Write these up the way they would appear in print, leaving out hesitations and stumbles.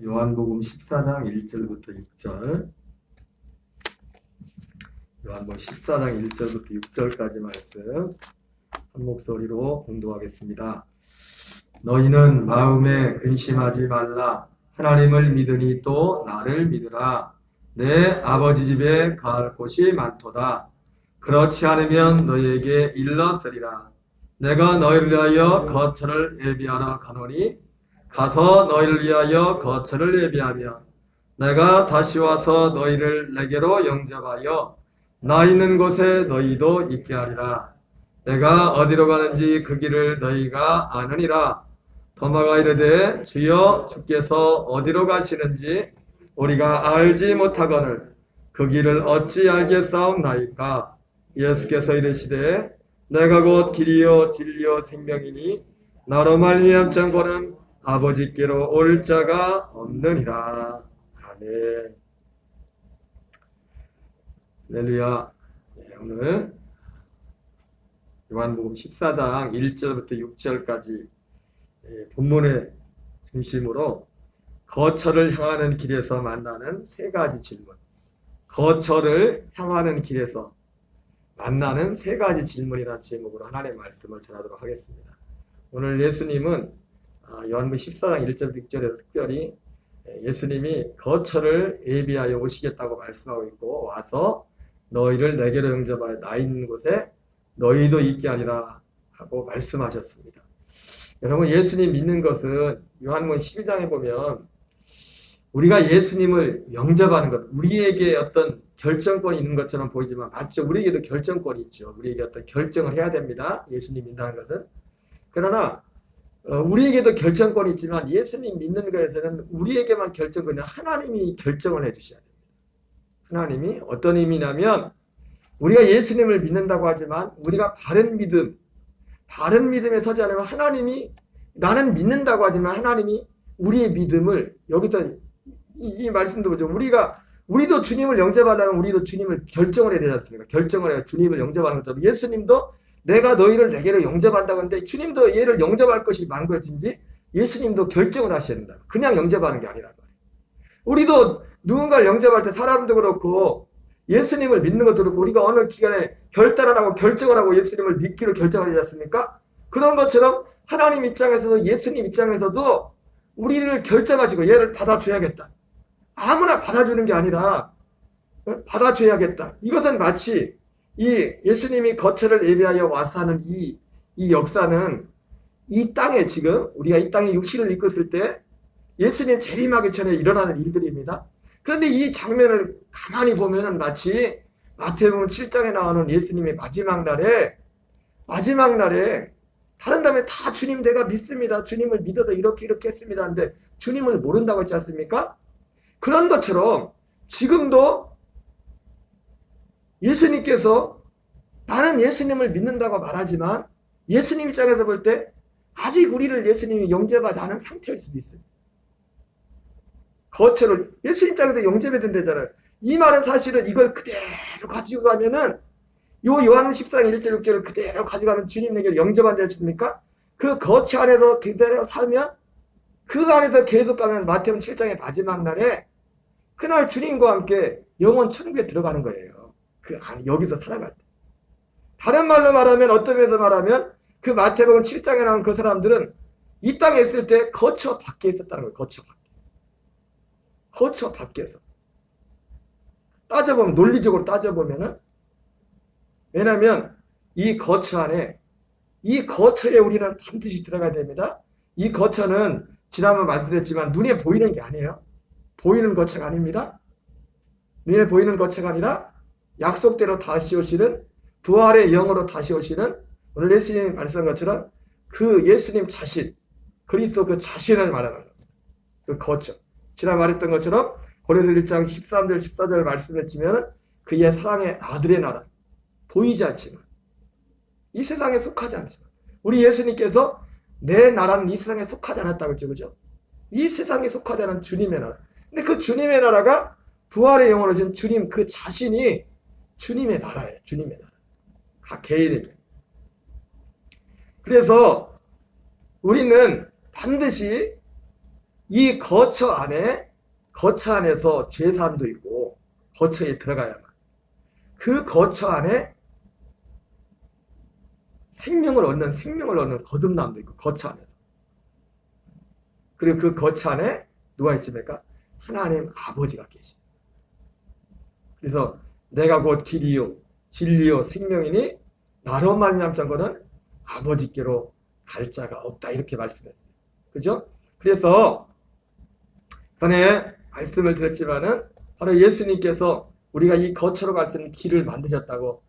요한복음 14장 1절부터 6절. 요한복음 14장 1절부터 6절까지 말씀 한 목소리로 공독하겠습니다. 너희는 마음에 근심하지 말라. 하나님을 믿으니 또 나를 믿으라. 내 아버지 집에 갈 곳이 많도다. 그렇지 않으면 너희에게 일렀으리라. 내가 너희를 위하여 거처를 예비하러 가노니 가서 너희를 위하여 거처를 예비하며 내가 다시 와서 너희를 내게로 영접하여 나 있는 곳에 너희도 있게 하리라. 내가 어디로 가는지 그 길을 너희가 아느니라. 도마가 이르되 주여 주께서 어디로 가시는지 우리가 알지 못하거늘 그 길을 어찌 알겠사옵나이까. 예수께서 이르시되 내가 곧 길이요 진리요 생명이니 나로 말미암지 않고는 아버지께로 올 자가 없느니라. 아멘. 할렐루야. 오늘 요한복음 14장 1절부터 6절까지 본문의 중심으로 거처를 향하는 길에서 만나는 세 가지 질문. 거처를 향하는 길에서 만나는 세 가지 질문이라는 제목으로 하나님의 말씀을 전하도록 하겠습니다. 오늘 예수님은 요한복음 14장 1절 6절에서 특별히 예수님이 거처를 예비하여 오시겠다고 말씀하고 있고 와서 너희를 내게로 영접하여 나 있는 곳에 너희도 있게 하리라 하고 말씀하셨습니다. 여러분, 예수님 믿는 것은 요한복음 12장에 보면 우리가 예수님을 영접하는 것, 우리에게 어떤 결정권이 있는 것처럼 보이지만 맞죠? 우리에게도 결정권이 있죠. 우리에게 어떤 결정을 해야 됩니다. 예수님 믿는다는 것은. 그러나 우리에게도 결정권이 있지만 예수님 믿는 것에서는 우리에게만 결정권이 아니라 하나님이 결정을 해주셔야 됩니다. 하나님이 어떤 의미냐면 우리가 예수님을 믿는다고 하지만 우리가 바른 믿음에 서지 않으면 하나님이 나는 믿는다고 하지만 하나님이 우리의 믿음을 여기다 이 말씀도 보죠. 우리도 주님을 영접하려면 우리도 주님을 결정을 해야 되지 않습니까? 결정을 해야 주님을 영접하는 것처럼 예수님도 내가 너희를 내게로 영접한다고 하는데 주님도 얘를 영접할 것이 많고진지 예수님도 결정을 하셔야 된다. 그냥 영접하는 게 아니라고. 우리도 누군가를 영접할 때 사람도 그렇고 예수님을 믿는 것도 그렇고 우리가 어느 기간에 결단을 하고 결정을 하고 예수님을 믿기로 결정을 하지 않습니까? 그런 것처럼 하나님 입장에서도 예수님 입장에서도 우리를 결정하시고 얘를 받아줘야겠다. 아무나 받아주는 게 아니라 받아줘야겠다. 이것은 마치 이 예수님이 거처를 예비하여 와서 하는 이 역사는 이 땅에 지금 우리가 이 땅에 육신을 입고 있을 때 예수님 재림하기 전에 일어나는 일들입니다. 그런데 이 장면을 가만히 보면은 마치 마태복음 7장에 나오는 예수님의 마지막 날에 다른 다음에 다 주님 내가 믿습니다. 주님을 믿어서 이렇게 했습니다. 근데 주님을 모른다고 했지 않습니까? 그런 것처럼 지금도 예수님께서 나는 예수님을 믿는다고 말하지만 예수님 입장에서 볼 때 아직 우리를 예수님이 영접하지 않은 상태일 수도 있어요. 거처를 예수님 입장에서 영접해야 된다잖아요. 이 말은 사실은 이걸 그대로 가지고 가면은 요한 14장 1절 6절을 그대로 가져가면 주님에게 영접한다 했습니까? 그 거처 안에서 그대로 살면 그 안에서 계속 가면 마태복음 7장의 마지막 날에 그날 주님과 함께 영원 천국에 들어가는 거예요. 그 안 여기서 살아갈 때. 다른 말로 말하면 어떤 면에서 말하면 그 마태복음 7장에 나온 그 사람들은 이 땅에 있을 때 거처 밖에 있었다는 거예요. 거처 밖에서. 따져보면 논리적으로 따져보면은 왜냐하면 이 거처 안에 이 거처에 우리는 반드시 들어가야 됩니다. 이 거처는 지난번 말씀드렸지만 눈에 보이는 게 아니에요. 보이는 거처가 아닙니다. 눈에 보이는 거처가 아니라 약속대로 다시 오시는 부활의 영으로 다시 오시는 오늘 예수님이 말씀한 것처럼 그 예수님 자신 그리스도 그 자신을 말하는 겁니다. 그 거처. 지난 말했던 것처럼 고린도서 1장 13절 14절 말씀했지만 그의 사랑의 아들의 나라 보이지 않지만 이 세상에 속하지 않지만 우리 예수님께서 내 나라는 이 세상에 속하지 않았다고 했죠. 그죠? 이 세상에 속하지 않은 주님의 나라. 근데 그 주님의 나라가 부활의 영으로 오신 주님 그 자신이 주님의 나라예요. 주님의 나라. 각 개인에게. 그래서 우리는 반드시 이 거처 안에서 죄사함도 있고 거처에 들어가야만 그 거처 안에 생명을 얻는 거듭남도 있고 거처 안에서. 그리고 그 거처 안에 누가 있습니까? 하나님 아버지가 계십니다. 그래서 내가 곧 길이요 진리요 생명이니 나로 말미암자 거는 아버지께로 갈 자가 없다 이렇게 말씀했어요. 그죠? 그래서 전에 말씀을 드렸지만은 바로 예수님께서 우리가 이 거처로 갈 수 있는 길을 만드셨다고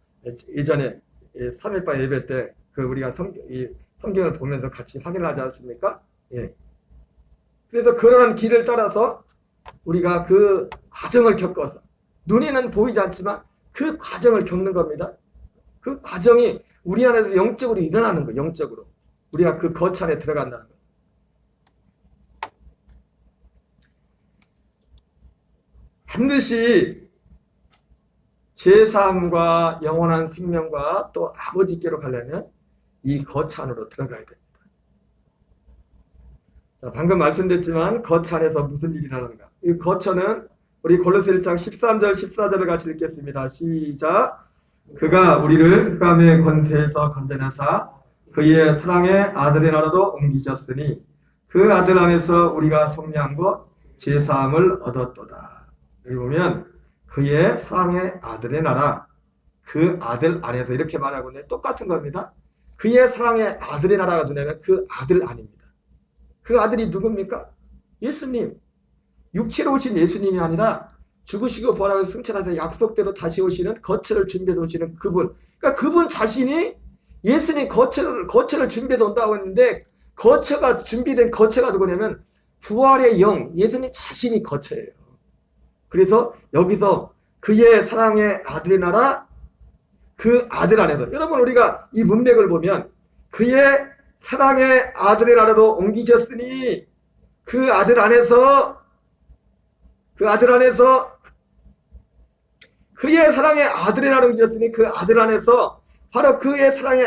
예전에 3일반 예배 때 우리가 성경을 보면서 같이 확인을 하지 않습니까? 예. 그래서 그러한 길을 따라서 우리가 그 과정을 겪어서 눈에는 보이지 않지만 그 과정을 겪는 겁니다. 그 과정이 우리 안에서 영적으로 일어나는 거예요. 영적으로. 우리가 그 거처 안에 들어간다는 거예요. 반드시 제사함과 영원한 생명과 또 아버지께로 가려면 이 거처 안으로 들어가야 됩니다. 자, 방금 말씀드렸지만 거처 안에서 무슨 일이 일어나는가? 이 거처는 우리 골로새 1장 13절 14절을 같이 읽겠습니다. 시작. 그가 우리를 흑암의 권세에서 건져내사 그의 사랑의 아들의 나라로 옮기셨으니 그 아들 안에서 우리가 속량한 것 제사함을 얻었도다. 여기 보면 그의 사랑의 아들의 나라, 그 아들 안에서 이렇게 말하고 있는데 똑같은 겁니다. 그의 사랑의 아들의 나라가 누구냐면 그 아들 안입니다. 그 아들이 누굽니까? 예수님. 육체로 오신 예수님이 아니라 죽으시고 부활하고 승천하셔서 약속대로 다시 오시는 거처를 준비해서 오시는 그분. 그러니까 그분 자신이 예수님 거처를 준비해서 온다고 했는데 거처가 준비된 거처가 누구냐면 부활의 영, 예수님 자신이 거처예요. 그래서 여기서 그의 사랑의 아들의 나라, 그 아들 안에서 여러분 우리가 이 문맥을 보면 그의 사랑의 아들의 나라로 옮기셨으니 그 아들 안에서 그의 사랑의 아들의 나라로 옮기셨으니 그 아들 안에서 바로 그의 사랑의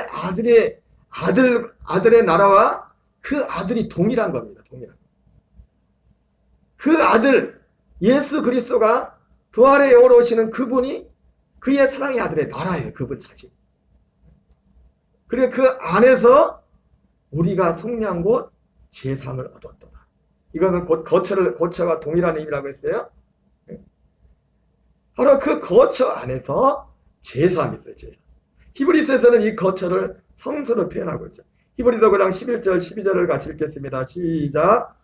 아들의 나라와 그 아들이 동일한 겁니다. 동일한. 그 아들 예수 그리스도가 부활의 영으로 오시는 그분이 그의 사랑의 아들의 나라예요. 그분 자신. 그리고 그 안에서 우리가 속량 곧 제사함을 얻었더라. 이것은 곧 거처가 동일한 의미라고 했어요. 바로 그 거처 안에서 제사함이 있어요. 제사. 히브리서에서는 이 거처를 성소로 표현하고 있죠. 히브리서 9장 11절 12절을 같이 읽겠습니다. 시작.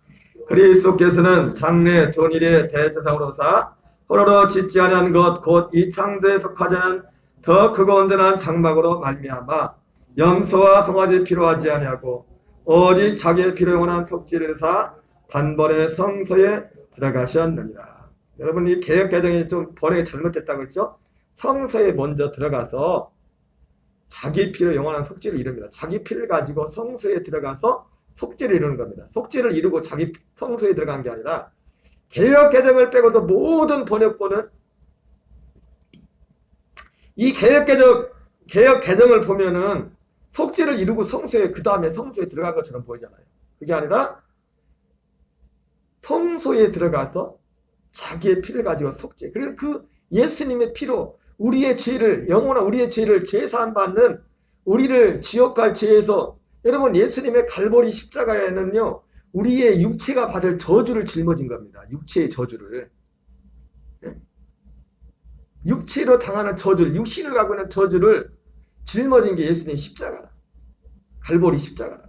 그리스도께서는 장래 존일의 대제사장으로서 홀로 짓지 아니한 것 곧 이 창조에 속하지 않은 더 크고 온전한 장막으로 말미암아 염소와 송아지 필요하지 아니하고 오직 자기의 필요에 원한 속죄를 사 단번에 성소에 들어가셨느니라. 여러분 이 개역 개정이 좀 번역이 잘못됐다고 했죠? 성소에 먼저 들어가서 자기 피로 영원한 속죄를 이룹니다. 자기 피를 가지고 성소에 들어가서 속죄를 이루는 겁니다. 속죄를 이루고 자기 성소에 들어간 게 아니라 개역 개정을 빼고서 모든 번역본은 이 개역 개정을 보면은 속죄를 이루고 성소에 그 다음에 성소에 들어간 것처럼 보이잖아요. 그게 아니라 성소에 들어가서 자기의 피를 가지고 속죄. 그리고 그 예수님의 피로 우리의 죄를 영원한 우리의 죄를 죄사함 받는 우리를 지옥 갈 죄에서 여러분 예수님의 갈보리 십자가에는요 우리의 육체가 받을 저주를 짊어진 겁니다. 육체의 저주를. 육체로 당하는 저주를 육신을 갖고 있는 저주를 짊어진 게 예수님의 십자가라. 갈보리 십자가라.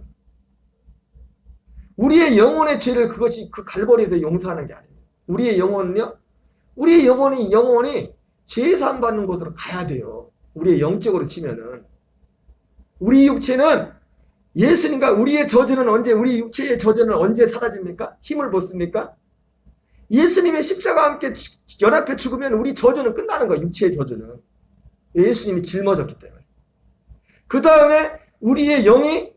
우리의 영혼의 죄를 그것이 그 갈보리에서 용서하는 게 아닙니다. 우리의 영혼은요 우리의 영혼이 죄사함 받는 곳으로 가야 돼요. 우리의 영적으로 치면은 우리 육체는 예수님과 우리의 저주는 언제 우리 육체의 저주는 언제 사라집니까? 힘을 벗습니까? 예수님의 십자가와 함께 연합해 죽으면 우리 저주는 끝나는 거예요. 육체의 저주는 예수님이 짊어졌기 때문에. 그 다음에 우리의 영이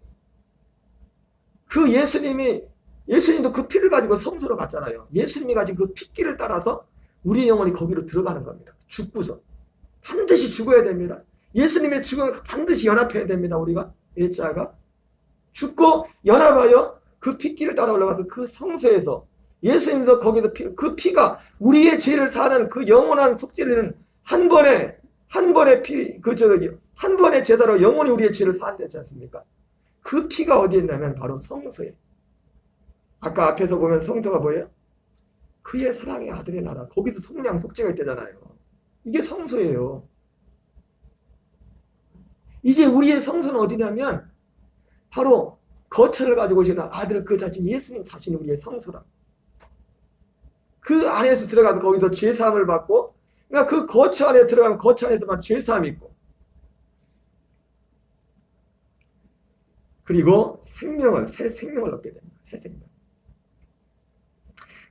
그 예수님도 그 피를 가지고 성소로 갔잖아요. 예수님이 가진 그 핏길을 따라서 우리의 영혼이 거기로 들어가는 겁니다. 죽고서 반드시 죽어야 됩니다. 예수님의 죽음을 반드시 연합해야 됩니다. 우리가 일자가 죽고 연합하여 그 핏길을 따라 올라가서 그 성소에서 예수님도 거기서 그 피가 우리의 죄를 사는 그 영원한 속죄는 한 번의 한 번의 제사로 영원히 우리의 죄를 사한다지 않습니까? 그 피가 어디에 있냐면 바로 성소에. 아까 앞에서 보면 성소가 뭐예요? 그의 사랑의 아들의 나라. 거기서 속량 속죄가 있대잖아요. 이게 성소예요. 이제 우리의 성소는 어디냐면 바로 거처를 가지고 오시는 아들 그 자신 예수님 자신이 우리의 성소라. 그 안에서 들어가서 거기서 죄사함을 받고, 그러니까 그 거처 안에 들어가면 거처 안에서만 죄사함이 있고, 그리고 새 생명을 얻게 됩니다. 새 생명.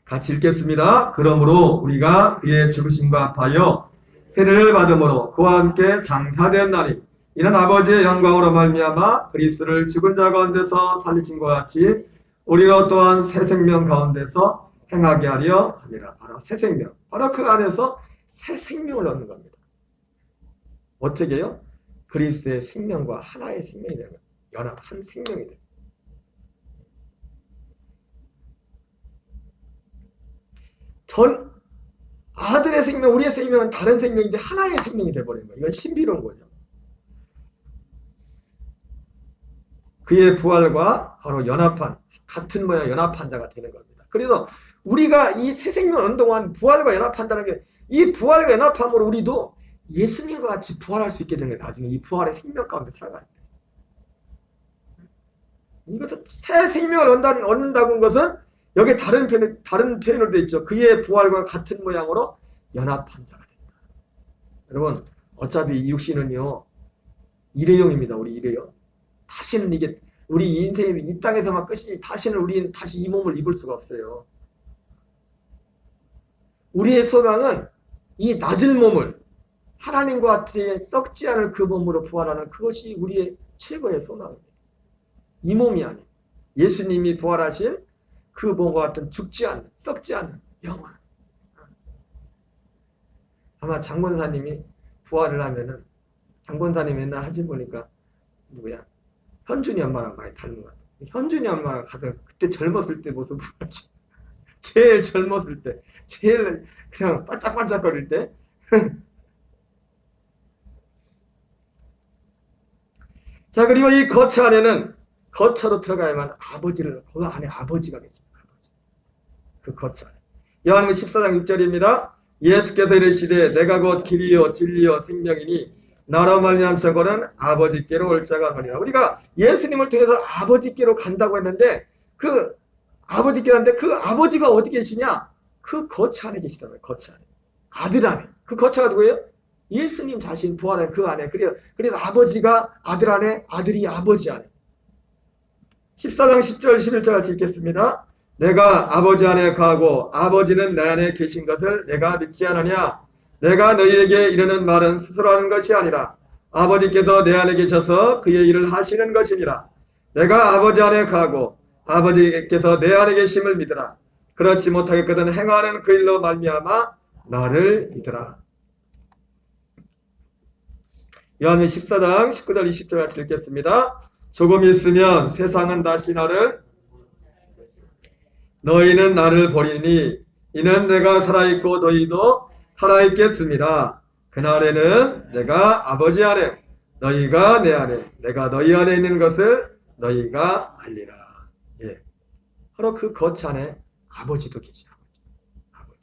같이 읽겠습니다. 그러므로 우리가 그의 죽으심과 합하여 세례를 받음으로 그와 함께 장사되었나니 이는 아버지의 영광으로 말미암아 그리스도를 죽은 자 가운데서 살리신 것 같이 우리로 또한 새 생명 가운데서 행하게 하려 함이라. 바로 새 생명. 바로 그 안에서 새 생명을 얻는 겁니다. 어떻게 해요? 그리스도의 생명과 하나의 생명이 되는 거예요. 연합 한 생명이 돼요. 전 아들의 생명, 우리의 생명은 다른 생명인데 하나의 생명이 돼버리는 거예요. 이건 신비로운 거죠. 그의 부활과 바로 연합한, 같은 모양 연합한 자가 되는 겁니다. 그래서 우리가 이 새 생명을 얻는 동안 부활과 연합한다는 게, 이 부활과 연합함으로 우리도 예수님과 같이 부활할 수 있게 되는 거예요. 나중에 이 부활의 생명 가운데 살아갈 때. 이것은 새 생명을 얻는다는 것은 여기 다른 표현으로 되어 있죠. 그의 부활과 같은 모양으로 연합한 자가 된다. 여러분, 어차피 이 육신은요, 일회용입니다. 우리 일회용. 다시는 이게, 우리 인생이 이 땅에서만 끝이지, 다시는 우리는 다시 이 몸을 입을 수가 없어요. 우리의 소망은 이 낮은 몸을 하나님과 같이 썩지 않을 그 몸으로 부활하는 그것이 우리의 최고의 소망입니다. 이 몸이 아닌 예수님이 부활하신 그 몸과 같은 죽지 않는, 썩지 않는 영원. 아마 장권사님이 부활을 하면은, 장권사님 맨날 하지 보니까 누구야? 현준이 엄마랑 많이 닮은 것 같아요. 현준이 엄마가 가서 그때 젊었을 때 모습을 제일 젊었을 때, 제일 그냥 반짝반짝거릴 때. 자, 그리고 이 거처 안에는, 거처로 들어가야만 그 안에 아버지가 계십니다. 그 거처 안에. 요한복음 14장 6절입니다. 예수께서 이르시되 내가 곧 길이요 진리요 생명이니 나로 말미암 저거는 아버지께로 올 자가 아니라. 우리가 예수님을 통해서 아버지께로 간다고 했는데, 그 아버지께로 하는데 그 아버지가 어디 계시냐? 그 거처 안에 계시다고요. 거처 안에. 아들 안에. 그 거처가 누구예요? 예수님 자신 부활한 그 안에. 그래서 아버지가 아들 안에, 아들이 아버지 안에. 14장 10절 11절 같이 읽겠습니다. 내가 아버지 안에 거하고 아버지는 내 안에 계신 것을 내가 믿지 않느냐? 내가 너희에게 이르는 말은 스스로 하는 것이 아니라 아버지께서 내 안에 계셔서 그의 일을 하시는 것이니라. 내가 아버지 안에 거하고 아버지께서 내 안에 계심을 믿으라. 그렇지 못하겠거든 행하는 그 일로 말미암아 나를 믿으라. 요한복음 14장 19절 20절 같이 읽겠습니다. 조금 있으면 세상은 다시 너희는 나를 버리니 이는 내가 살아있고 너희도 살아있겠습니다. 그날에는 내가 아버지 안에 너희가 내 안에 내가 너희 안에 있는 것을 너희가 알리라. 예. 바로 그 거처 안에 아버지도 계시죠. 아버지.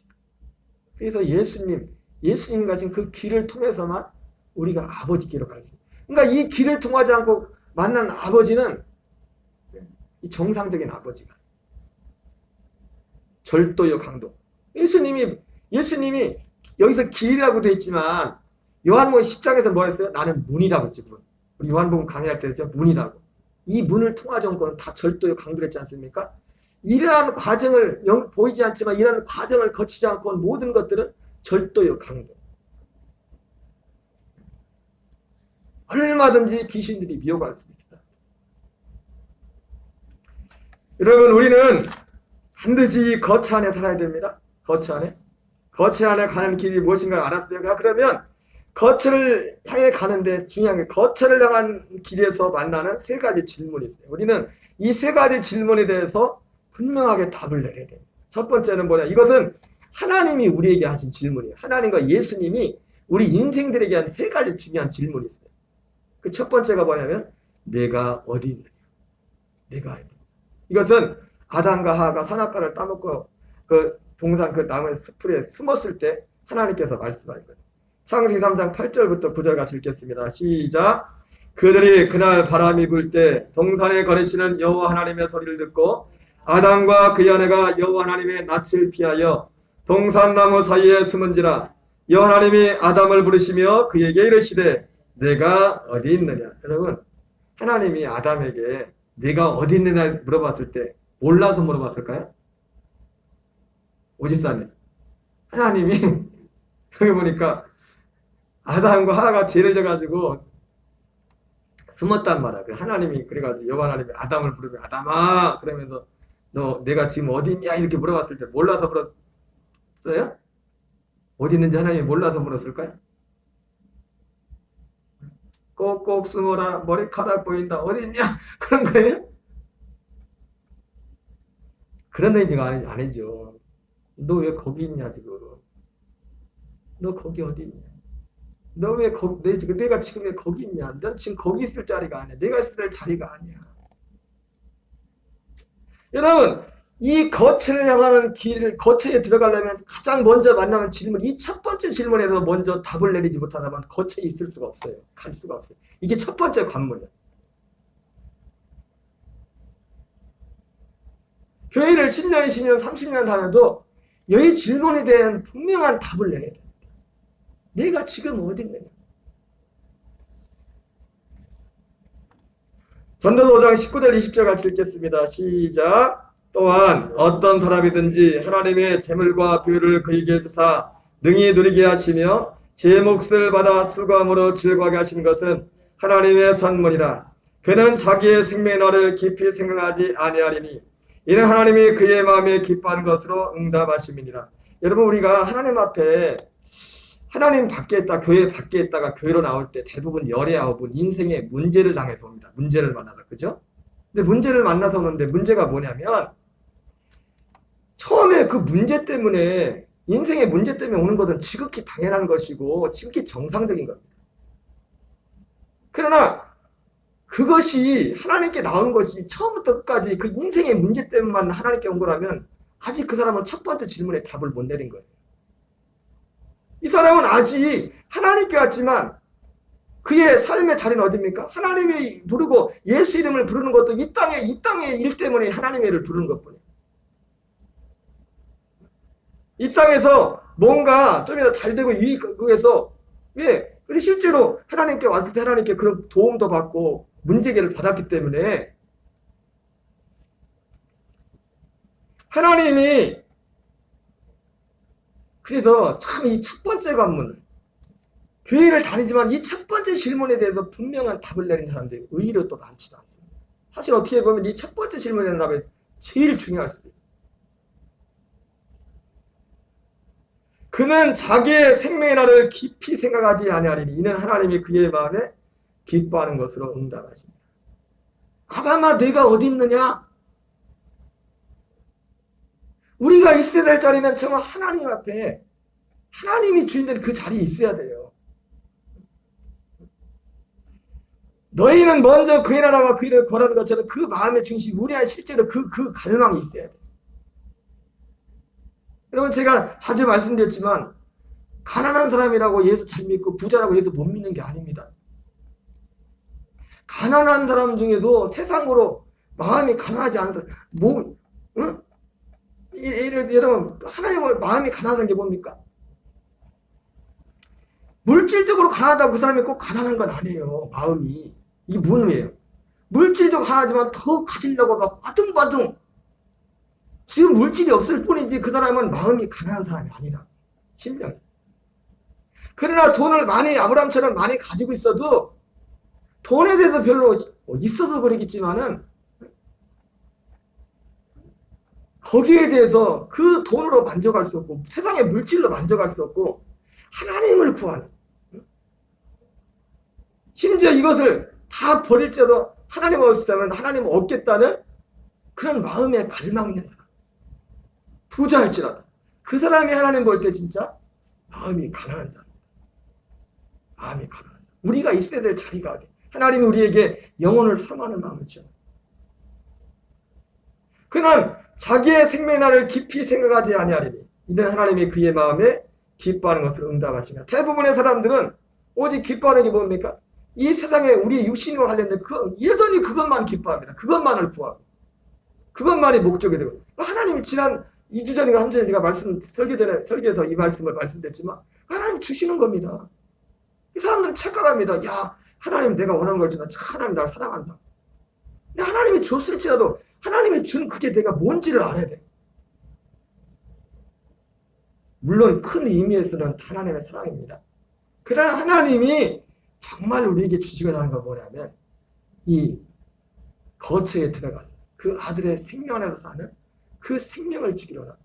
그래서 예수님 가진 그 길을 통해서만 우리가 아버지께로 갈 수 있어요. 그러니까 이 길을 통하지 않고 만난 아버지는 이 정상적인 아버지가 절도요 강도. 예수님이 여기서 길이라고 되어 있지만 요한복음 10장에서 뭐 했어요? 나는 문이라고 했지. 문. 우리 요한복음 강의할 때 했죠. 문이라고. 이 문을 통하지 않고는 다 절도요 강도를 했지 않습니까? 이러한 과정을 보이지 않지만 이러한 과정을 거치지 않고는 모든 것들은 절도요 강도. 얼마든지 귀신들이 미혹할 수 있어요. 여러분, 우리는 반드시 거처 안에 살아야 됩니다. 거처 안에 가는 길이 무엇인가 알았어요. 그러면 거처를 향해 가는데 중요한 게 거처를 향한 길에서 만나는 세 가지 질문이 있어요. 우리는 이 세 가지 질문에 대해서 분명하게 답을 내려야 됩니다. 첫 번째는 뭐냐? 이것은 하나님이 우리에게 하신 질문이에요. 하나님과 예수님이 우리 인생들에게 한 세 가지 중요한 질문이 있어요. 그 첫 번째가 뭐냐면 내가 어디 있느냐? 내가 어디 있느냐? 이것은 아담과 하하가 선악과를 따먹고 그 동산 그 나무의 숲풀에 숨었을 때 하나님께서 말씀하신 거예요. 창세기 3장 8절부터 9절 같이 읽겠습니다. 시작. 그들이 그날 바람이 불 때 동산에 거리시는 여호와 하나님의 소리를 듣고 아담과 그의 아내가 여호와 하나님의 낯을 피하여 동산나무 사이에 숨은지라 여호와 하나님이 아담을 부르시며 그에게 이르시되 내가 어디 있느냐. 여러분, 하나님이 아담에게 내가 어디 있느냐 물어봤을 때 몰라서 물어봤을까요? 오지사님, 하나님이 여기 보니까 아담과 하하가 죄를 져가지고 숨었단 말이야. 하나님이 그래가지고 여호와 하나님이 아담을 부르면 아담아 그러면서 너 내가 지금 어디 있냐 이렇게 물어봤을 때 몰라서 물었어요? 어디 있는지 하나님이 몰라서 물었을까요? 꼭꼭 숨어라 머리카락 보인다 어디 있냐 그런 거예요? 그런 의미가 아니죠. 너 왜 거기 있냐 지금? 너 거기 어디 있냐? 너 왜 내가 지금 왜 거기 있냐? 넌 지금 거기 있을 자리가 아니야. 내가 있을 자리가 아니야. 여러분, 이 거처를 향하는 길, 거처에 들어가려면 가장 먼저 만나는 질문, 이 첫 번째 질문에서 먼저 답을 내리지 못하다면 거처에 있을 수가 없어요. 갈 수가 없어요. 이게 첫 번째 관문이에요. 교회를 10년, 20년, 30년 다녀도 이 질문에 대한 분명한 답을 내야 돼. 내가 지금 어디 있느냐? 전도서 5장 19절 20절 같이 읽겠습니다. 시작. 또한 어떤 사람이든지 하나님의 재물과 부유를 그에게 주사 능히 누리게 하시며 제 몫을 받아 수고함으로 즐거워하게 하신 것은 하나님의 선물이라. 그는 자기의 생명의 날을 깊이 생각하지 아니하리니 이는 하나님이 그의 마음에 기뻐하는 것으로 응답하심이니라. 여러분, 우리가 하나님 앞에 하나님 밖에 있다, 교회 밖에 있다가 교회로 나올 때 대부분 열의 아홉은 인생의 문제를 당해서 옵니다. 문제를 만나다. 그죠? 근데 문제를 만나서 오는데 문제가 뭐냐면 처음에 그 문제 때문에 인생의 문제 때문에 오는 것은 지극히 당연한 것이고 지극히 정상적인 겁니다. 그러나 그것이 하나님께 나온 것이 처음부터 끝까지 그 인생의 문제 때문만 하나님께 온 거라면 아직 그 사람은 첫 번째 질문에 답을 못 내린 거예요. 이 사람은 아직 하나님께 왔지만 그의 삶의 자리는 어디입니까? 하나님이 부르고 예수 이름을 부르는 것도 이 땅의 일 때문에 하나님의 일을 부르는 것뿐이에요. 이 땅에서 뭔가 좀 더 잘 되고 유익해서 왜? 근데 실제로 하나님께 왔을 때 하나님께 그런 도움도 받고 문제계를 받았기 때문에 하나님이 그래서 참 이 첫 번째 관문 교회를 다니지만 이 첫 번째 질문에 대해서 분명한 답을 내린 사람들이 의외로 또 많지도 않습니다. 사실 어떻게 보면 이 첫 번째 질문에 대한 답이 제일 중요할 수도 있어요. 그는 자기의 생명의 날을 깊이 생각하지 아니하리니 이는 하나님이 그의 마음에 기뻐하는 것으로 응답하십니다. 아담아 내가 어디 있느냐? 우리가 있어야 될 자리는 정말 하나님 앞에 하나님이 주인된 그 자리에 있어야 돼요. 너희는 먼저 그의 나라와 그 일을 구하는 것처럼 그 마음의 중심, 우리 안에 실제로 그 갈망이 있어야 돼요. 여러분, 제가 자주 말씀드렸지만 가난한 사람이라고 예수 잘 믿고 부자라고 예수 못 믿는 게 아닙니다. 가난한 사람 중에도 세상으로 마음이 가난하지 않은 사람, 여러분, 하나님을 마음이 가난한 게 뭡니까? 물질적으로 가난하다고 그 사람이 꼭 가난한 건 아니에요. 마음이. 이게 뭔 의미예요? 물질적으로 가난하지만 더 가지려고 막 바둥바둥. 지금 물질이 없을 뿐이지 그 사람은 마음이 가난한 사람이 아니라 심령이. 그러나 돈을 많이 아브라함처럼 많이 가지고 있어도 돈에 대해서 별로 있어서 그러겠지만은 거기에 대해서 그 돈으로 만족할 수 없고 세상의 물질로 만족할 수 없고 하나님을 구하는, 심지어 이것을 다 버릴지라도 하나님을 얻으면 하나님을 얻겠다는 그런 마음에 갈망 있는 사람, 부자일지라도 그 사람이 하나님 볼 때 진짜 마음이 가난한 자입니다. 마음이 가난한 자. 우리가 있어야 될 자리가 하나님이 우리에게 영혼을 사모하는 마음을 주어요. 그는 자기의 생명날을 깊이 생각하지 아니하리니 이는 하나님이 그의 마음에 기뻐하는 것을 응답하시며 대부분의 사람들은 오직 기뻐하는 게 뭡니까? 이 세상에 우리 육신과 관련된 여전히 그것만 기뻐합니다. 그것만을 구하고 그것만이 목적이 되고 하나님이 지난 2주 전인가 3주 전에 제가 설교에서 이 말씀을 말씀드렸지만 하나님 주시는 겁니다. 이 사람들은 착각합니다. 야 하나님 내가 원하는 걸 주나 하나님 나를 사랑한다. 근데 하나님이 줬을지라도 하나님이 준 그게 내가 뭔지를 알아야 돼. 물론 큰 의미에서는 하나님의 사랑입니다. 그러나 하나님이 정말 우리에게 주시고자 하는 건 뭐냐면 이 거처에 들어가서 그 아들의 생명 안에서 사는 그 생명을 주기로 합니다.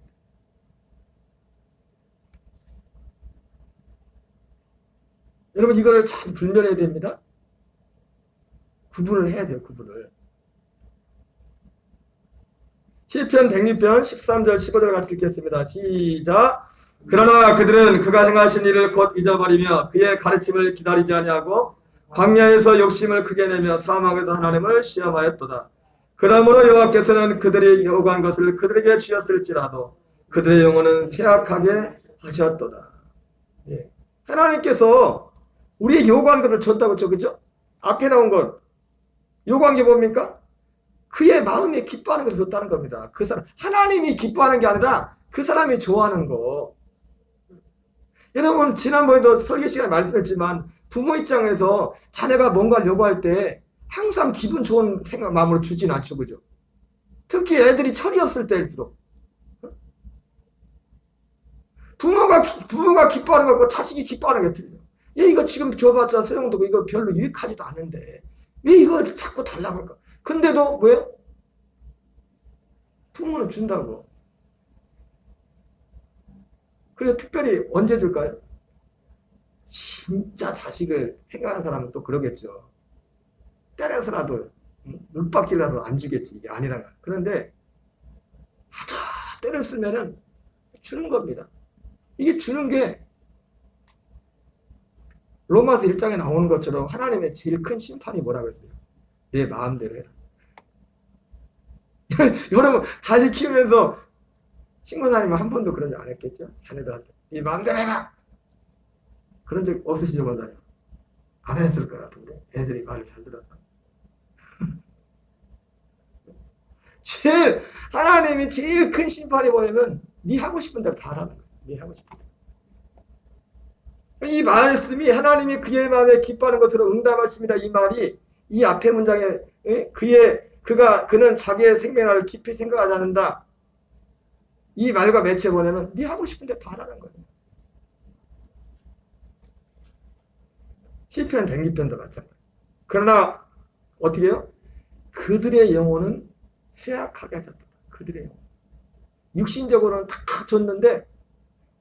여러분 이거를 참 분별해야 됩니다. 구분을 해야 돼요. 구분을. 시편 106편 13절 15절 같이 읽겠습니다. 시작. 그러나 그들은 그가 행하신 일을 곧 잊어버리며 그의 가르침을 기다리지 아니하고 광야에서 욕심을 크게 내며 사막에서 하나님을 시험하였도다. 그러므로 여호와께서는 그들이 요구한 것을 그들에게 주셨을지라도 그들의 영혼은 쇠약하게 하셨도다. 예. 하나님께서 우리의 요구한 것을 줬다고 했죠. 그죠? 앞에 나온 것 요구한 게 뭡니까? 그의 마음에 기뻐하는 것을 줬다는 겁니다. 그 사람 하나님이 기뻐하는 게 아니라 그 사람이 좋아하는 거. 여러분 지난번에도 설교 시간에 말씀했지만 부모 입장에서 자녀가 뭔가를 요구할 때 항상 기분 좋은 생각 마음으로 주진 않죠. 그죠? 특히 애들이 철이 없을 때일수록 부모가 기뻐하는 것과 자식이 기뻐하는 게 틀려요. 얘 이거 지금 줘봤자 소용도 없고 이거 별로 유익하지도 않은데 왜 이걸 자꾸 달라고 할까? 근데도 왜? 부모는 준다고. 그리고 특별히 언제 줄까요? 진짜 자식을 생각하는 사람은 또 그러겠죠. 때려서라도 윽박질러서 안 주겠지. 이게 아니란 거야. 그런데 하자 때를 쓰면은 주는 겁니다. 이게 주는 게 로마서 1장에 나오는 것처럼 하나님의 제일 큰 심판이 뭐라고 했어요? 내 마음대로 해라. 여러분 자식 키우면서 신고사님은 한 번도 그런 적 안 했겠죠? 자녀들한테 네 마음대로 해라. 그런 적 없으시죠? 권사님? 안 했을 것 같은데 애들이 말을 잘 들어서 하나님이 제일 큰 심판이 뭐냐면 네 하고 싶은 대로 다 하라는 거예요. 네 하고 싶은 대로. 이 말씀이 하나님이 그의 마음에 기뻐하는 것으로 응답하십니다. 이 말이 이 앞에 문장에 그는 자기의 생명을 깊이 생각하지 않는다. 이 말과 매체 뭐냐면 네 하고 싶은 대로 다 하라는 거예요. 시편 106편도 마찬가지. 그러나 어떻게 해요? 그들의 영혼은 쇠약하게 하셨다. 그들의 영혼. 육신적으로는 다 줬는데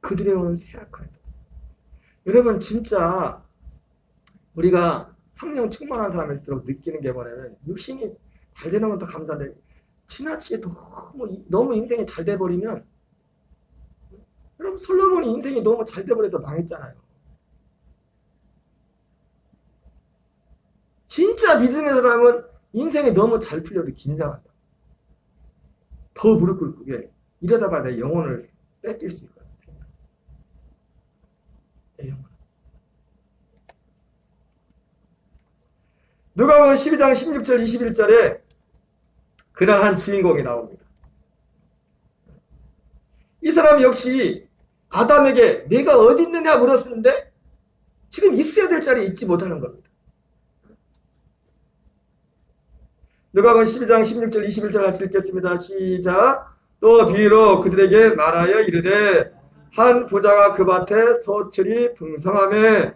그들의 영혼은 쇠약하다. 여러분 진짜 우리가 성령 충만한 사람일수록 느끼는 게 뭐냐면 육신이 잘 되는 건 더 감사한데 지나치게 너무 인생이 잘 돼버리면 여러분 솔로몬이 인생이 너무 잘 돼버려서 망했잖아요. 진짜 믿음의 사람은 인생이 너무 잘 풀려도 긴장한다. 더 무릎 꿇게 이러다가 내 영혼을 뺏길 수 있거든. 내 영혼. 누가복음 12장 16절 21절에 그날 한 주인공이 나옵니다. 이 사람 역시 아담에게 내가 어디 있느냐 물었는데 지금 있어야 될 자리에 있지 못하는 겁니다. 누가복음 12장 16절 21절 같이 읽겠습니다. 시작. 또 비유로 그들에게 말하여 이르되 한 부자가 그 밭에 소출이 풍성하매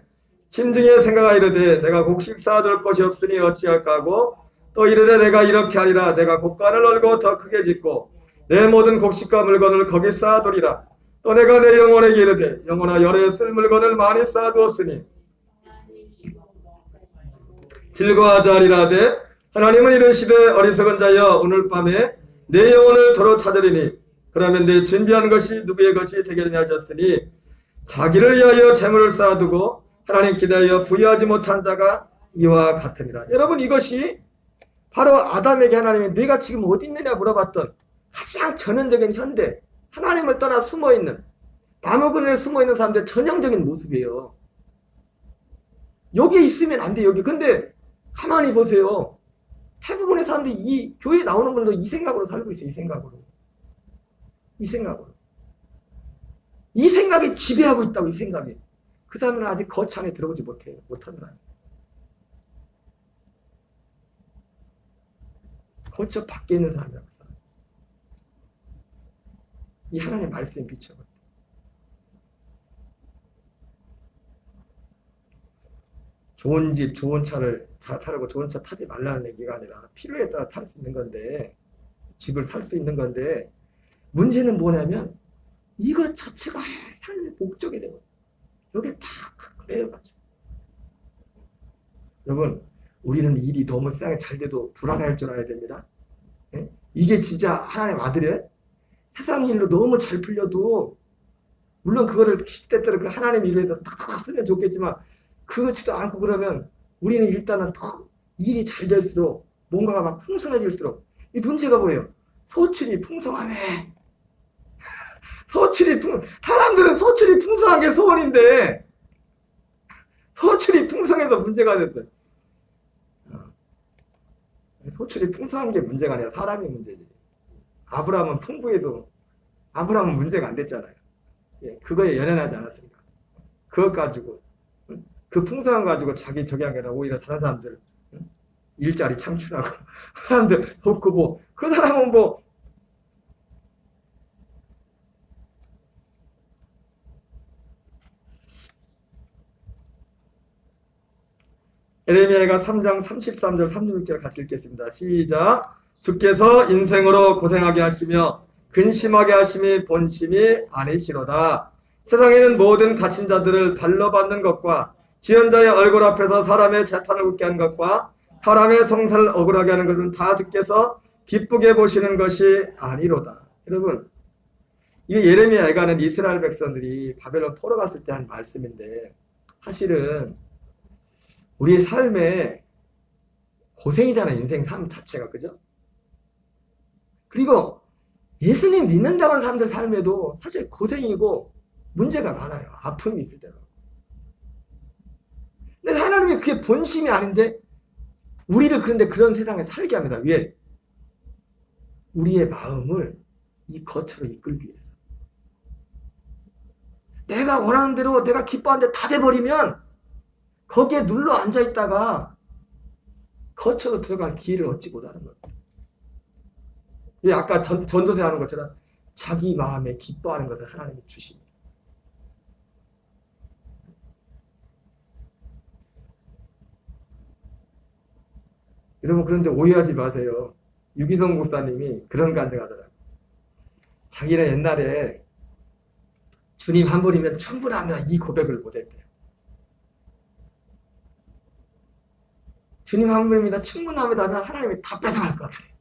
심중에 생각하여 이르되 내가 곡식 쌓아둘 것이 없으니 어찌할까 하고 또 이르되 내가 이렇게 하리라. 내가 곡간을 널고 더 크게 짓고 내 모든 곡식과 물건을 거기 쌓아두리라. 또 내가 내 영혼에게 이르되 영혼아 열에 쓸 물건을 많이 쌓아두었으니 즐거워하자 하리라되 하나님은 이르시되 어리석은 자여 오늘 밤에 내 영혼을 도로 찾으리니 그러면 내 준비한 것이 누구의 것이 되겠느냐 하셨으니 자기를 위하여 재물을 쌓아두고 하나님 기대하여 부여하지 못한 자가 이와 같으니라. 여러분, 이것이 바로 아담에게 하나님이 네가 지금 어디 있느냐 물어봤던 가장 전형적인 현대 하나님을 떠나 숨어있는 나무 그늘에 숨어있는 사람들의 전형적인 모습이에요. 여기에 있으면 안 돼. 여기. 근데 가만히 보세요. 대부분의 사람들이 이 교회에 나오는 분들도 이 생각으로 살고 있어요. 이 생각으로. 이 생각으로. 이 생각이 지배하고 있다고. 이 생각이. 그 사람은 아직 거치 안에 들어오지 못하더라고요. 거치 밖에 있는 사람이라고. 이 하나님의 말씀에 비춰버려. 좋은 집, 좋은 차를 타고 좋은 차 타지 말라는 얘기가 아니라 필요에 따라 탈 수 있는 건데, 집을 살 수 있는 건데, 문제는 뭐냐면 이것 자체가 삶의 목적이 되고 여기에 다 매여가지고. 여러분, 우리는 일이 너무 세상에 잘 돼도 불안할 줄 알아야 됩니다. 예? 이게 진짜 하나님 아들이에요? 세상 일로 너무 잘 풀려도 물론 그거를 시대대로 그 하나님 일을 해서 탁탁 쓰면 좋겠지만 그렇지도 않고 그러면 우리는 일단은 더 일이 잘 될수록 뭔가가 막 풍성해질수록 이 문제가 뭐예요? 소출이 풍성하네. 사람들은 소출이 풍성한 게 소원인데 소출이 풍성해서 문제가 됐어요. 소출이 풍성한 게 문제가 아니라 사람이 문제지. 아브라함은 풍부해도 아브라함은 문제가 안 됐잖아요. 예, 그거에 연연하지 않았습니까? 그것 가지고 그 풍성함 가지고 자기 저기 하게 하고 오히려 다른 사람들 일자리 창출하고 사람들 돕고 그 사람은 뭐 에레미야가 3장 33절 36절 같이 읽겠습니다. 시작. 주께서 인생으로 고생하게 하시며 근심하게 하심이 본심이 아니시로다. 세상에는 모든 갇힌 자들을 발로 받는 것과 지연자의 얼굴 앞에서 사람의 재판을 웃게 하는 것과 사람의 성사를 억울하게 하는 것은 다 주께서 기쁘게 보시는 것이 아니로다. 여러분, 이게 예레미야가 하는 이스라엘 백성들이 바벨론 포로 갔을 때 한 말씀인데 사실은 우리의 삶에 고생이잖아요. 인생 삶 자체가. 그죠? 그리고 예수님 믿는다고 하는 사람들 삶에도 사실 고생이고 문제가 많아요. 아픔이 있을 때도. 근데 하나님이 그게 본심이 아닌데 우리를 그런데 그런 세상에 살게 합니다. 왜? 우리의 마음을 이 거처로 이끌기 위해서. 내가 원하는 대로 내가 기뻐하는 데 다 돼버리면 거기에 눌러 앉아있다가 거쳐서 들어갈 기회를 얻지 못하는 거예요. 아까 전도세 하는 것처럼 자기 마음에 기뻐하는 것을 하나님이 주십니다. 여러분, 그런데 오해하지 마세요. 유기성 목사님이 그런 간증하더라고요. 자기는 옛날에 주님 한 분이면 충분하면 이 고백을 못했대요. 주님 한 분입니다. 충분합니다 하면 하나님이 다 뺏어갈 것 같아요.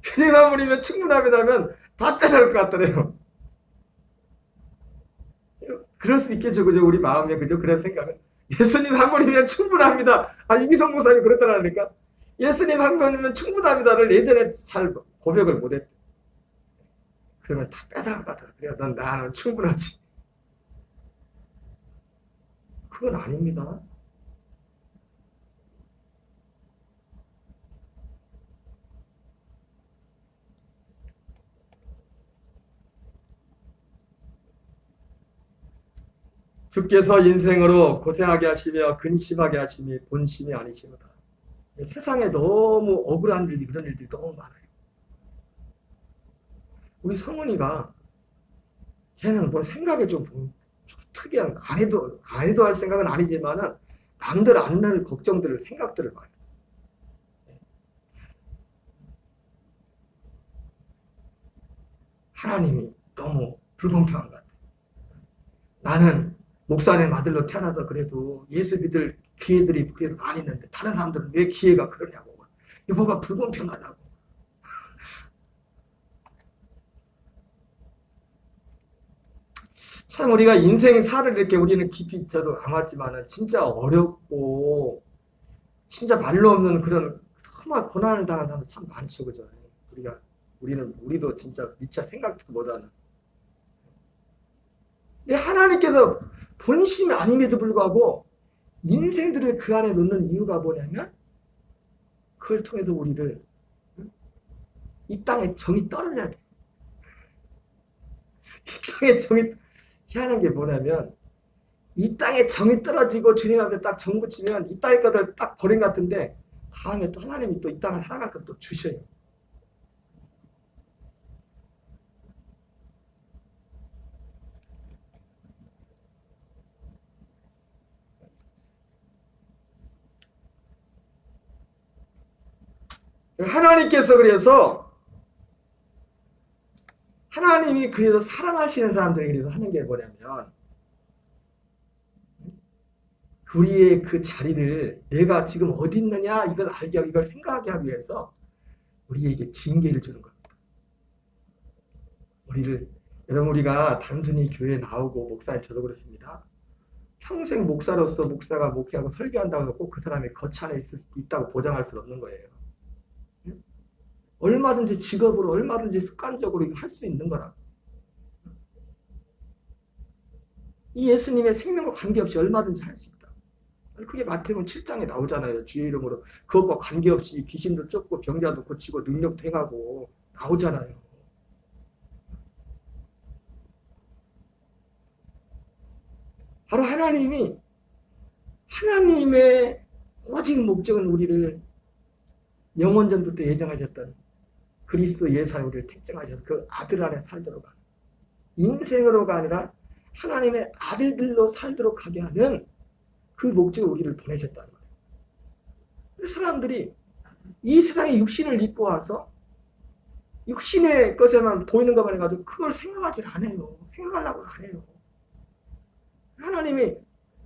주님 한 분이면 충분합니다 하면 다 뺏어갈 것 같더래요. 그럴 수 있겠죠. 그죠? 우리 마음에 그죠? 그런 생각은. 예수님 한 분이면 충분합니다. 유기성 목사님이 그랬더라니까. 예수님 한 분이면 충분합니다를 예전에 잘 고백을 못했대. 그러면 다 뺏어갈 것 같아. 그래, 나는 충분하지. 그건 아닙니다. 주께서 인생으로 고생하게 하시며 근심하게 하심이 본심이 아니시로다. 세상에 너무 억울한 일이 그런 일들이 너무 많아요. 우리 성은이가 걔는 뭐 생각이 좀 특이한 안 해도 할 생각은 아니지만은 남들 안 날 걱정들을 생각들을 많이. 하나님이 너무 불공평한 것 같아. 나는 목사님 아들로 태어나서 그래도 예수 믿을 기회들이 그래서 많이 있는데 다른 사람들은 왜 기회가 그러냐고. 이거 뭐가 불공평하다고. 참 우리가 인생사를 이렇게 우리는 깊이 저도 안 왔지만은 진짜 어렵고 진짜 말로 없는 그런 정말 고난을 당한 사람들 참 많죠, 그죠? 우리도 진짜 미처 생각도 못하는. 근데 하나님께서 본심이 아님에도 불구하고 인생들을 그 안에 놓는 이유가 뭐냐면 그걸 통해서 우리를 이 땅에 정이 떨어져야 돼. 이 땅에 정이 희한한 게 뭐냐면 이 땅에 정이 떨어지고 주님 앞에 딱 정 붙이면 이 땅의 것을 딱 버린 것 같은데 다음에 또 하나님이 또 이 땅을 살아갈 것 또 주셔요. 하나님께서 그래서 하나님이 그래서 사랑하시는 사람들에게 그래서 하는 게 뭐냐면 우리의 그 자리를 내가 지금 어디 있느냐 이걸 알게 하고 이걸 생각하게 하기 위해서 우리에게 징계를 주는 겁니다. 여러분 우리가 단순히 교회에 나오고 목사님 저도 그렇습니다. 평생 목사로서 목사가 목회하고 설교한다고 해서 꼭 그 사람이 거처 안에 있을 수 있다고 보장할 수는 없는 거예요. 얼마든지 직업으로 얼마든지 습관적으로 할 수 있는 거라. 이 예수님의 생명과 관계없이 얼마든지 할 수 있다. 그게 마태복음 7장에 나오잖아요. 주의 이름으로 그것과 관계없이 귀신도 쫓고 병자도 고치고 능력도 행하고 나오잖아요. 바로 하나님의 오직 목적은 우리를 영원전부터 예정하셨던 그리스도 예수의 우리를 택정하셔서 그 아들 안에 살도록 하는 인생으로가 아니라 하나님의 아들들로 살도록 하게 하는 그 목적으로 우리를 보내셨다는 거예요. 사람들이 이 세상에 육신을 입고 와서 육신의 것에만 보이는 것만 해가지고 그걸 생각하지 않아요. 생각하려고 안 해요. 하나님이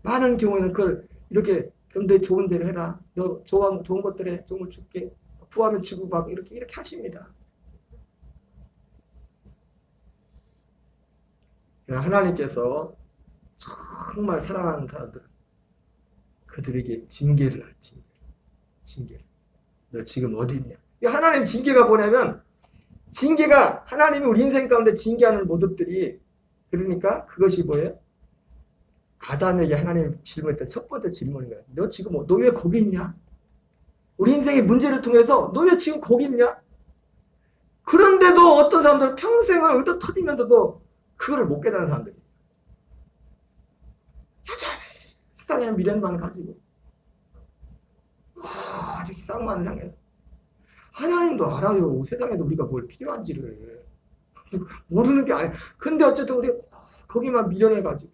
많은 경우에는 그걸 이렇게 내 좋은 대로 해라. 너 좋은 것들 해. 좋은 걸 줄게. 구하면 주고 받고 이렇게 하십니다. 하나님께서 정말 사랑하는 사람들 그들에게 징계를 할 징계. 너 지금 어디 있냐? 하나님 징계가 뭐냐면 징계가 하나님이 우리 인생 가운데 징계하는 모습들이 그러니까 그것이 뭐예요? 아담에게 하나님이 질문했던 첫 번째 질문인 거예요. 너 지금 너 왜 거기 있냐? 우리 인생의 문제를 통해서 너 왜 지금 거기 있냐? 그런데도 어떤 사람들은 평생을 의도 터지면서도 그거를 못 깨닫는 사람들이 있어요. 여전히 세상의 미련만 가지고 아직 세상만 향해서 하나님도 알아요. 세상에서 우리가 뭘 필요한지를 모르는 게 아니에요. 근데 어쨌든 우리 거기만 미련을 가지고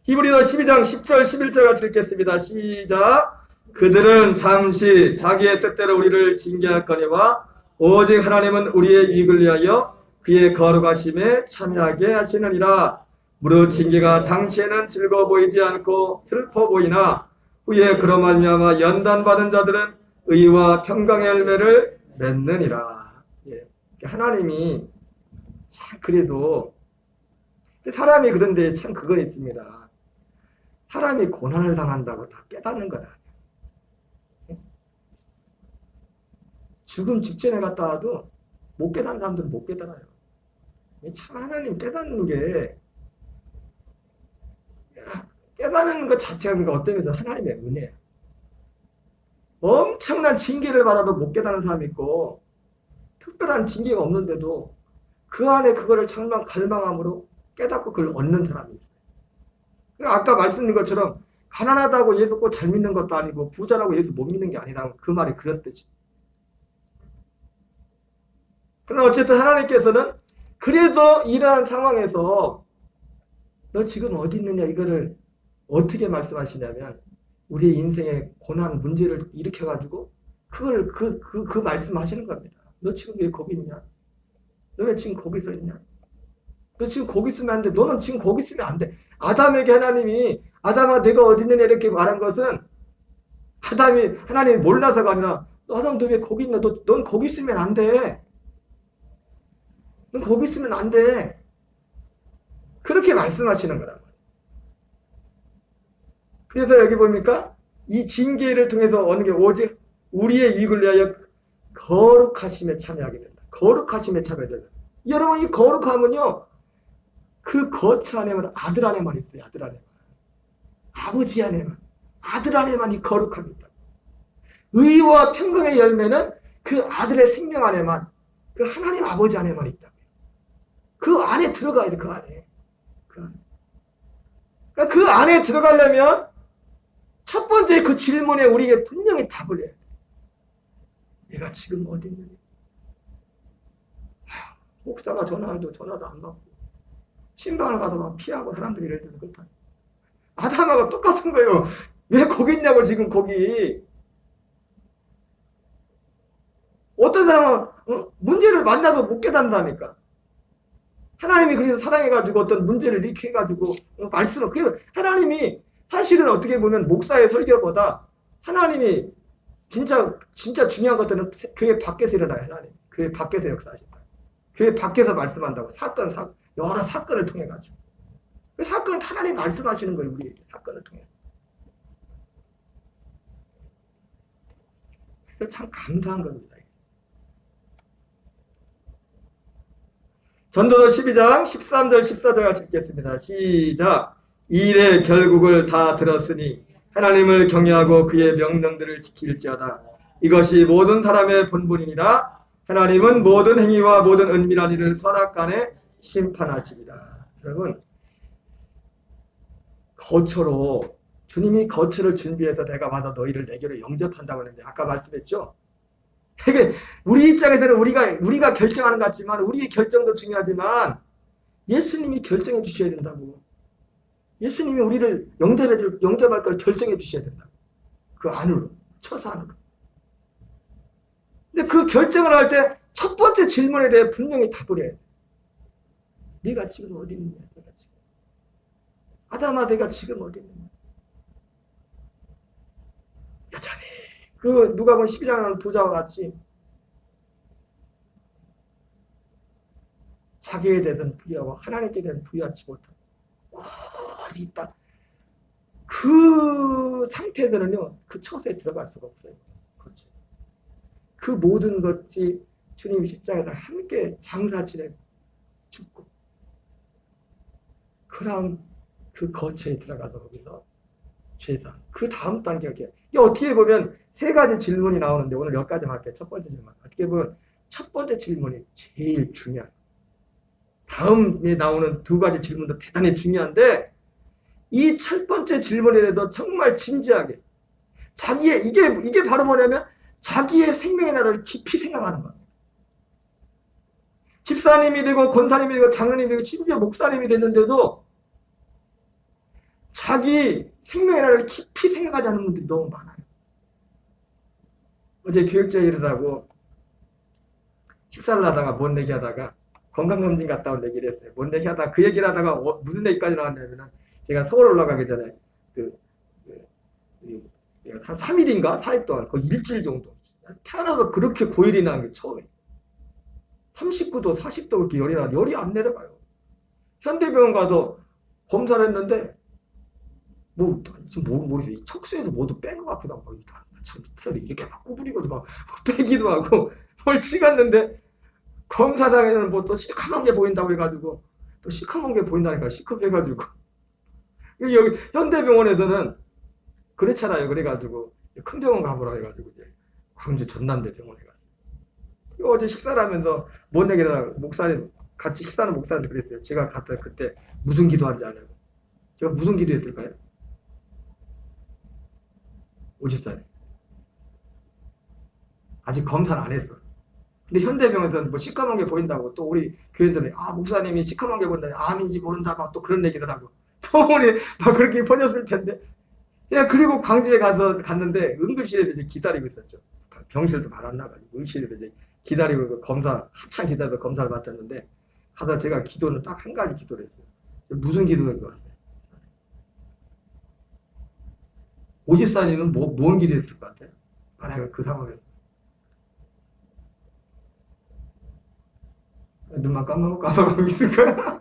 히브리서 12장 10절 11절 같이 읽겠습니다. 시작. 그들은 잠시 자기의 뜻대로 우리를 징계할거니와 오직 하나님은 우리의 유익을 위하여 그의 거룩하심에 참여하게 하시느니라. 무릇 징계가 당시에는 즐거워 보이지 않고 슬퍼 보이나 후에 그로 말미암아 연단받은 자들은 의와 평강의 열매를 맺느니라. 하나님이 참 그래도 사람이 그런데 참 그건 있습니다. 사람이 고난을 당한다고 다 깨닫는 건 아니에요. 죽음 직전에 갔다 와도 못 깨닫는 사람들은 못 깨달아요. 참 하나님 깨닫는 게 깨닫는 것 자체가 그러니까 어떤 면에서 하나님의 은혜예요. 엄청난 징계를 받아도 못 깨닫는 사람이 있고 특별한 징계가 없는데도 그 안에 그거를 정말 갈망함으로 깨닫고 그걸 얻는 사람이 있어요. 아까 말씀드린 것처럼 가난하다고 예수 꼭 잘 믿는 것도 아니고 부자라고 예수 못 믿는 게 아니라 그 말이 그런 뜻이. 그러나 어쨌든 하나님께서는 그래도 이러한 상황에서 너 지금 어디 있느냐 이거를 어떻게 말씀하시냐면 우리의 인생의 고난 문제를 일으켜가지고 그걸 그 말씀하시는 겁니다. 너 지금 왜 거기 있냐? 너 왜 지금 거기서 있냐? 너 지금 거기 있으면 안 돼. 너는 지금 거기 있으면 안 돼. 아담에게 하나님이 아담아 내가 어디 있느냐 이렇게 말한 것은 하나님이 몰라서가 아니라 너 아담 너 왜 거기 있냐? 넌 거기 있으면 안 돼. 넌 거기 있으면 안 돼. 그렇게 말씀하시는 거란 말이에요. 그래서 여기 보니까 이 징계를 통해서 어느 게 오직 우리의 이익을 위하여 거룩하심에 참여하게 된다. 거룩하심에 참여하게 된다. 여러분, 이 거룩함은요, 그 거처 안에만, 아들 안에만 있어요. 아들 안에만. 아버지 안에만. 아들 안에만 이 거룩함이 있다. 의와 평강의 열매는 그 아들의 생명 안에만, 그 하나님 아버지 안에만 있다. 그 안에 들어가야 돼. 그 안에. 그 안에. 그러니까 그 안에 들어가려면 첫 번째 그 질문에 우리에게 분명히 답을 해야 돼. 내가 지금 어디 있느냐? 목사가 전화도 안 받고 신방을 가서 막 피하고 사람들이 이럴 때도 그렇다. 아담하고 똑같은 거예요. 왜 거기 있냐고. 지금 거기 어떤 사람은 문제를 만나도 못 깨닫는다니까. 하나님이 그래서 사랑해가지고 어떤 문제를 이렇게 해가지고 말씀을, 그 하나님이 사실은 어떻게 보면 목사의 설교보다 하나님이 진짜 중요한 것들은 교회 밖에서 일어나요. 하나님 교회 밖에서 역사하신다. 교회 밖에서 말씀한다고. 여러 사건을 통해 가지고. 그 사건은 하나님 말씀하시는 거예요. 우리에게 사건을 통해서. 그래서 참 감사한 겁니다. 전도서 12장 13절 14절 같이 읽겠습니다. 시작. 이 일의 결국을 다 들었으니 하나님을 경외하고 그의 명령들을 지킬지어다. 이것이 모든 사람의 본분이니라. 하나님은 모든 행위와 모든 은밀한 일을 선악간에 심판하시리라. 여러분, 거처로, 주님이 거처를 준비해서 내가 와서 너희를 내게로 영접한다고 했는데 아까 말씀했죠. 이게 우리 입장에서는 우리가 결정하는 것 같지만, 우리의 결정도 중요하지만 예수님이 결정해 주셔야 된다고. 예수님이 우리를 영접할 걸 결정해 주셔야 된다고. 그 안으로, 처사 안으로. 근데 그 결정을 할 때 첫 번째 질문에 대해 분명히 답을 해야 돼. 네가 지금 어디 있느냐? 내가 지금. 아담아, 내가 지금 어디 있느냐? 여전히 그 누가복음 12장은 부자와 같이 자기에 대해서는 부유하고 하나님께 대해서는 부유하지 못하고 어디 있다. 그 상태에서는요, 그 처소에 들어갈 수가 없어요. 그렇죠. 그 모든 것이 주님 십자가에서 함께 장사 지내고 죽고, 그럼 그 거처에 들어가서 거기서 죄사. 그 다음 단계가 이게 어떻게 보면 세 가지 질문이 나오는데 오늘 여기까지만 할게요. 첫 번째 질문. 어떻게 보면 첫 번째 질문이 제일 중요해요. 다음에 나오는 두 가지 질문도 대단히 중요한데, 이 첫 번째 질문에 대해서 정말 진지하게 이게 바로 뭐냐면 자기의 생명의 나라를 깊이 생각하는 거예요. 집사님이 되고 권사님이 되고 장로님이 되고 심지어 목사님이 됐는데도 자기 생명의 나라를 깊이 생각하지 않는 분들이 너무 많아요. 어제 교육자 일을 하고 식사를 하다가 뭔 얘기하다가 건강검진 갔다 온 얘기를 했어요. 뭔 얘기하다가 그 얘기를 하다가 무슨 얘기까지 나왔냐면, 제가 서울 올라가기 전에 한 3일인가 4일 동안 거의 일주일 정도 태어나서 그렇게 고열이 나는 게 처음이에요. 39도 40도 그렇게 열이 안 내려가요. 현대병원 가서 검사를 했는데 지금 모르겠어요. 척수에서 모두 뺀 것 같기도 하고, 참 밑에 이렇게 막 구부리고도 막 빼기도 하고 뭘 찍었는데, 검사장에는 뭐 또 시커먼 게 보인다고 해가지고 또 시커먼 게 보인다니까 시커매가지고, 여기 현대병원에서는 그렇잖아요. 그래가지고 큰 병원 가보라 해가지고 이제 광주 전남대 병원에 갔어요. 어제 식사를 하면서 뭔 얘기를 하다가 목사님, 같이 식사하는 목사님도 그랬어요. 제가 갔다 그때 무슨 기도한지 아냐고. 제가 무슨 기도했을까요? 오집사님 아직 검사는 안 했어. 근데 현대병원에서는 뭐 시커먼 게 보인다고, 또 우리 교인들이 목사님이 시커먼 게 보인다, 암인지 모른다, 막 또 그런 얘기더라고. 또 우리 막 그렇게 퍼졌을 텐데. 그리고 광주에 갔는데 응급실에서 이제 기다리고 있었죠. 병실도 말 안 나가지고 응급실에서 이제 기다리고 한참 기다려서 검사를 맡았는데, 가서 제가 기도는 딱 한 가지 기도를 했어요. 무슨 기도를 해왔어요? 오집사님은 뭔 기도했을 것 같아요? 만약에 그 상황에서. 눈만 깜빡하고 있을 거야.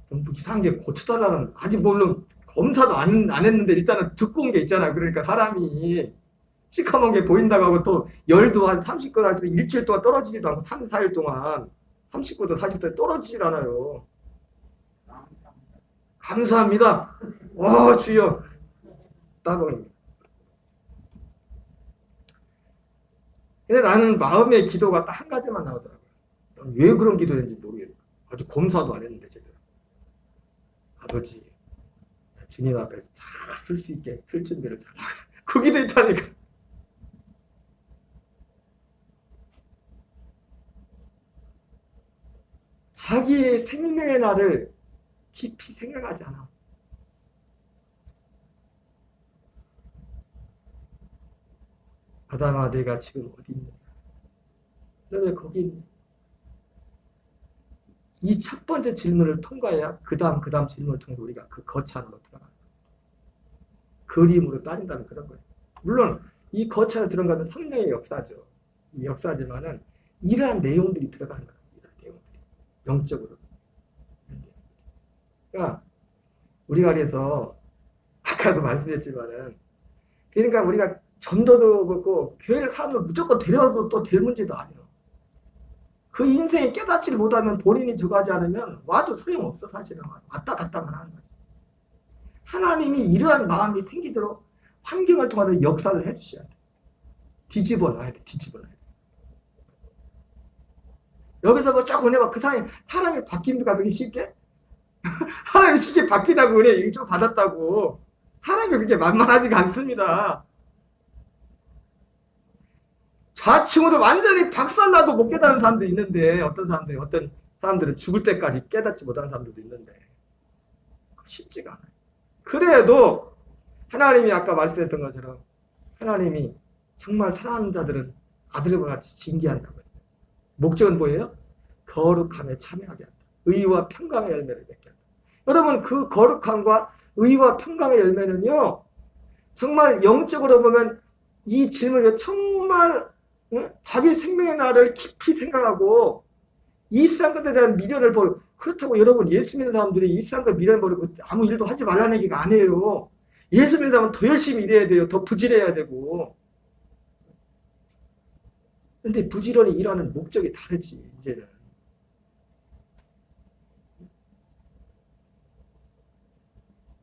좀 이상한 게 고쳐달라는, 아직 물론 검사도 안 했는데 일단은 듣고 온 게 있잖아. 그러니까 사람이 시커먼 게 보인다고 하고 또 열도 한 39도, 40도 일주일 동안 떨어지지도 않고 3, 4일 동안 39도, 40도에 떨어지질 않아요. 감사합니다. 와, 주여. 따봉입니다. 근데 나는 마음의 기도가 딱 한 가지만 나오더라고요. 왜 그런 기도했는지 모르겠어. 아주 검사도 안 했는데 제대로. 아버지, 주님 앞에서 잘 쓸 수 있게 쓸 준비를 잘 하고. 그 기도 있다니까. 자기의 생명의 날을 깊이 생각하지 않아. 아담아, 내가 지금 어디 있느냐? 너 왜 거기 있냐? 이 첫 번째 질문을 통과해야 그 다음 질문을 통해서 우리가 그 거창으로 들어가요. 그림으로 따진다면 그런 거예요. 물론 이 거창에 들어가는 성령의 역사죠. 이 역사지만은 이러한 내용들이 들어가는 거예요. 이러한 내용들이 영적으로. 그러니까 우리가 그래서 아까도 말씀했지만은, 그러니까 우리가 전도도 그렇고 교회를 사람을 무조건 데려와서 또 될 문제도 아니에요. 그 인생에 깨닫지를 못하면, 본인이 저거하지 않으면 와도 소용없어. 사실은 왔다 갔다만 하는 거지. 하나님이 이러한 마음이 생기도록 환경을 통해서 역사를 해주셔야 돼. 뒤집어 놔야 돼. 뒤집어 놔야 돼. 여기서 뭐 쫙 은혜가 그 사람이 바뀝니까? 그게 쉽게? 사람이 쉽게 바뀌다고 은혜 좀 받았다고. 사람이 그렇게 만만하지가 않습니다. 좌충우로 완전히 박살나도 못 깨닫는 사람도 있는데, 어떤 사람들은 죽을 때까지 깨닫지 못하는 사람들도 있는데, 쉽지가 않아요. 그래도 하나님이 아까 말씀했던 것처럼 하나님이 정말 사랑하는 자들은 아들과 같이 징계한다고 했어요. 목적은 뭐예요? 거룩함에 참여하게 한다. 의와 평강의 열매를 맺게 한다. 여러분, 그 거룩함과 의와 평강의 열매는요, 정말 영적으로 보면 이 질문을 정말 자기 생명의 날을 깊이 생각하고 이 세상 것에 대한 미련을 버리고, 그렇다고 여러분 예수 믿는 사람들이 이 세상 것 미련을 버리고 아무 일도 하지 말라는 얘기가 아니에요. 예수 믿는 사람은 더 열심히 일해야 돼요. 더 부지런해야 되고. 근데 부지런히 일하는 목적이 다르지, 이제는.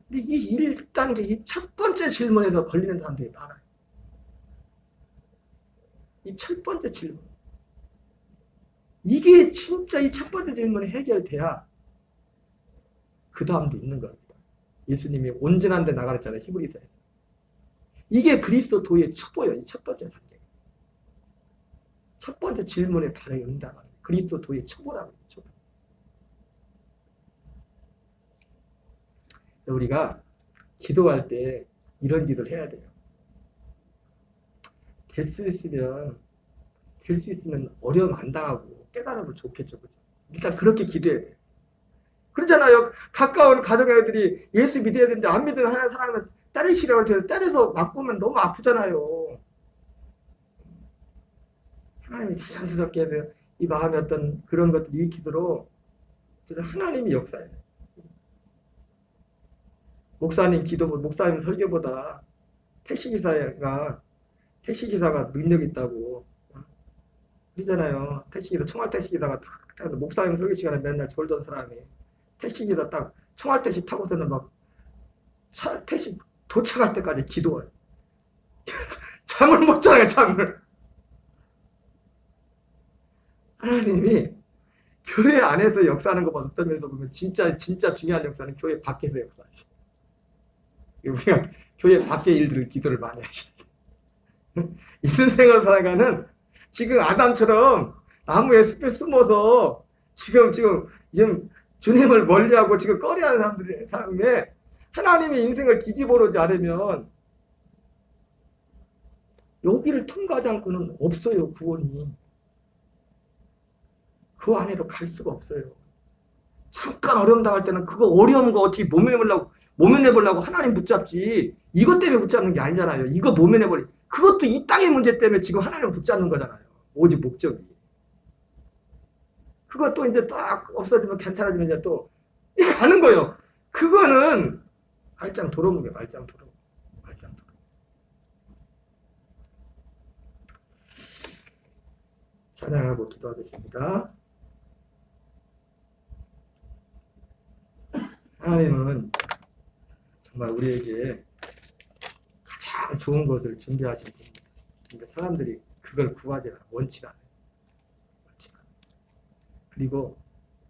근데 이 1단계, 이 첫 번째 질문에서 걸리는 사람들이 많아요. 이 첫 번째 질문. 이게 진짜 이 첫 번째 질문이 해결돼야 그 다음도 있는 겁니다. 예수님이 온전한 데 나가랬잖아요. 히브리서에서. 이게 그리스도의 초보예요. 이 첫 번째 단계. 첫 번째 질문에 바로 응답하는 그리스도의 초보라고 했죠. 우리가 기도할 때 이런 기도를 해야 돼요. 될 수 있으면 어려움 안 당하고 깨달으면 좋겠죠. 그죠? 일단 그렇게 기도해야 돼요. 그러잖아요. 가까운 가정의 애들이 예수 믿어야 되는데 안 믿으면 하나님 사랑하면 때리시라고 할 때 때려서 맞고면 너무 아프잖아요. 하나님이 자연스럽게 이 마음의 어떤 그런 것들, 이 기도로 하나님이 역사해요. 목사님 설교보다 택시기사가 능력이 있다고 그러잖아요. 총알 택시기사가 딱 목사님 설교 시간에 맨날 졸던 사람이 택시기사 딱 총알 택시 타고서는 막 택시 도착할 때까지 기도해요. 잠을 못 자요, 잠을. 하나님이 교회 안에서 역사하는 거 봐서 어떤 면에서 보면 진짜 중요한 역사는 교회 밖에서 역사하시고, 우리가 교회 밖의 일들을 기도를 많이 하셔야 돼요. 인생을 살아가는 지금 아담처럼 나무에 숲에 숨어서 지금 주님을 멀리하고 지금 꺼려하는 사람들의 삶에 하나님의 인생을 뒤집어 놓지 않으면 여기를 통과하지 않고는 없어요, 구원이. 그 안으로 갈 수가 없어요. 잠깐 어려움 당할 때는 그거 어려운 거 어떻게 모면해보려고 하나님 붙잡지, 이것 때문에 붙잡는 게 아니잖아요. 이거 모면해버리, 그것도 이 땅의 문제 때문에 지금 하나님을 붙잡는 거잖아요. 오직 목적이. 그것도 이제 딱 없어지면 괜찮아지면 이제 또 가는 거예요. 그거는 말짱 도루묵이에요. 말짱 도루묵. 말짱 도루묵. 찬양하고 기도하겠습니다. 하나님은 정말 우리에게 가장 좋은 것을 준비하신 분입니다. 근데 사람들이 그걸 구하지 않아, 원치 않아요. 그리고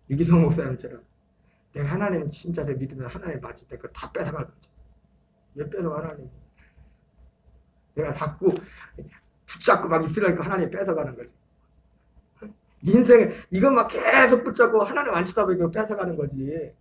유기성 목사님처럼 내가 하나님 진짜 제 믿으면 하나님 맞을 때 그걸 다 뺏어갈 거죠. 왜 뺏어가 하나님? 내가 자꾸 붙잡고 막 있으려니까 하나님 뺏어가는 거지. 인생에 이것 막 계속 붙잡고 하나님 안 쳐다보니까 뺏어가는 거지.